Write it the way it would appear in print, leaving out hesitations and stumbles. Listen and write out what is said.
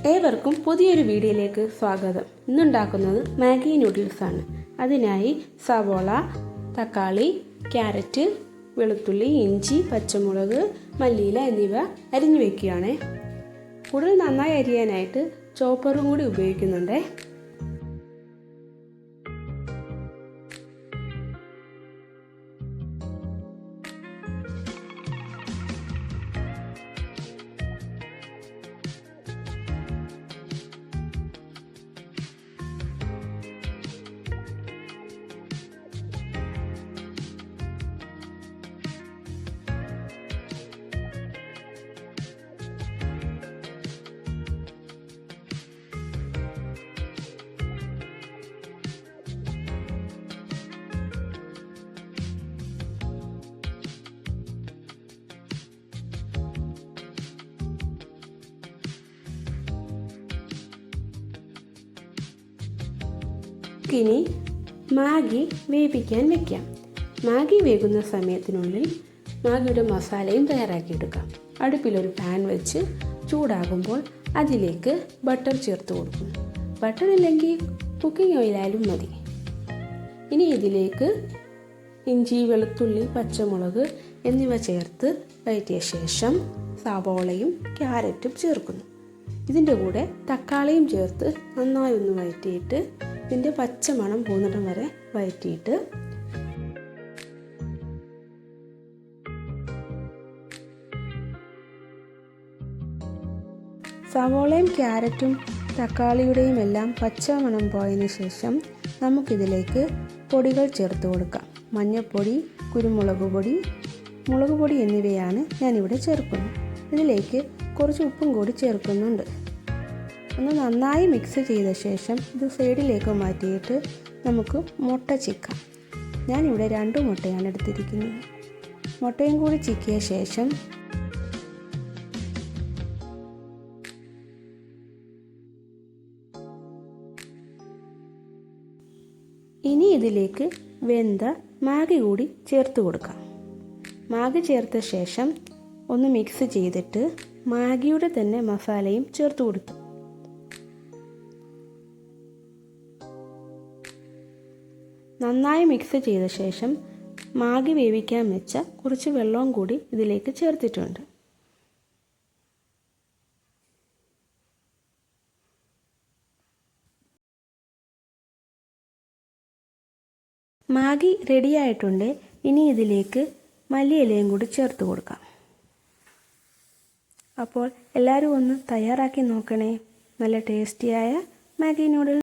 ഏവർക്കും പുതിയൊരു വീഡിയോയിലേക്ക് സ്വാഗതം. ഇന്നുണ്ടാക്കുന്നത് മാഗി നൂഡിൽസാണ്. അതിനായി സവോള, തക്കാളി, ക്യാരറ്റ്, വെളുത്തുള്ളി, ഇഞ്ചി, പച്ചമുളക്, മല്ലിയില എന്നിവ അരിഞ്ഞു വയ്ക്കുകയാണ്. കൂടുതൽ നന്നായി അരിയാനായിട്ട് ചോപ്പറും കൂടി ഉപയോഗിക്കുന്നുണ്ട്. ഇനി മാഗി വേവിക്കാൻ വെക്കാം. മാഗി വേകുന്ന സമയത്തിനുള്ളിൽ മാഗിയുടെ മസാലയും തയ്യാറാക്കിയെടുക്കാം. അടുപ്പിലൊരു പാൻ വെച്ച് ചൂടാകുമ്പോൾ അതിലേക്ക് ബട്ടർ ചേർത്ത് കൊടുക്കും. ബട്ടർ ഇല്ലെങ്കിൽ കുക്കിംഗ് ഓയിലായാലും മതി. ഇനി ഇതിലേക്ക് ഇഞ്ചി, വെളുത്തുള്ളി, പച്ചമുളക് എന്നിവ ചേർത്ത് വഴറ്റിയ ശേഷം സവോളയും ക്യാരറ്റും ചേർക്കുന്നു. ഇതിൻ്റെ കൂടെ തക്കാളിയും ചേർത്ത് നന്നായി ഒന്ന് വഴറ്റിയിട്ട് ഇതിൻ്റെ പച്ചമണം പോകുന്നിടം വരെ വഴറ്റിയിട്ട് സവോളയും ക്യാരറ്റും തക്കാളിയുടെയും എല്ലാം പച്ചമണം പോയതിന് ശേഷം നമുക്കിതിലേക്ക് പൊടികൾ ചേർത്ത് കൊടുക്കാം. മഞ്ഞൾപ്പൊടി, കുരുമുളക് പൊടി, മുളക് പൊടി എന്നിവയാണ് ഞാനിവിടെ ചേർക്കുന്നത്. ഇതിലേക്ക് കുറച്ച് ഉപ്പും കൂടി ചേർക്കുന്നുണ്ട്. ഒന്ന് നന്നായി മിക്സ് ചെയ്ത ശേഷം ഇത് സൈഡിലേക്ക് മാറ്റിയിട്ട് നമുക്ക് മുട്ട ചിക്കാം. ഞാനിവിടെ 2 മുട്ടയാണ് എടുത്തിരിക്കുന്നത്. മുട്ടയും കൂടി ചിക്കിയ ശേഷം ഇനി ഇതിലേക്ക് വെന്ത മാഗി കൂടി ചേർത്ത് കൊടുക്കാം. മാഗി ചേർത്ത ശേഷം ഒന്ന് മിക്സ് ചെയ്തിട്ട് മാഗിയുടെ തന്നെ മസാലയും ചേർത്ത് കൊടുത്തു. നന്നായി മിക്സ് ചെയ്ത ശേഷം മാഗി വേവിക്കാൻ വെച്ച കുറച്ച് വെള്ളവും കൂടി ഇതിലേക്ക് ചേർത്തിട്ടുണ്ട്. മാഗി റെഡിയായിട്ടുണ്ട്. ഇനി ഇതിലേക്ക് മല്ലിയിലയും കൂടി ചേർത്ത് കൊടുക്കാം. അപ്പോൾ എല്ലാവരും ഒന്ന് തയ്യാറാക്കി നോക്കണേ. നല്ല ടേസ്റ്റിയായ മാഗി നൂഡിൽസ്.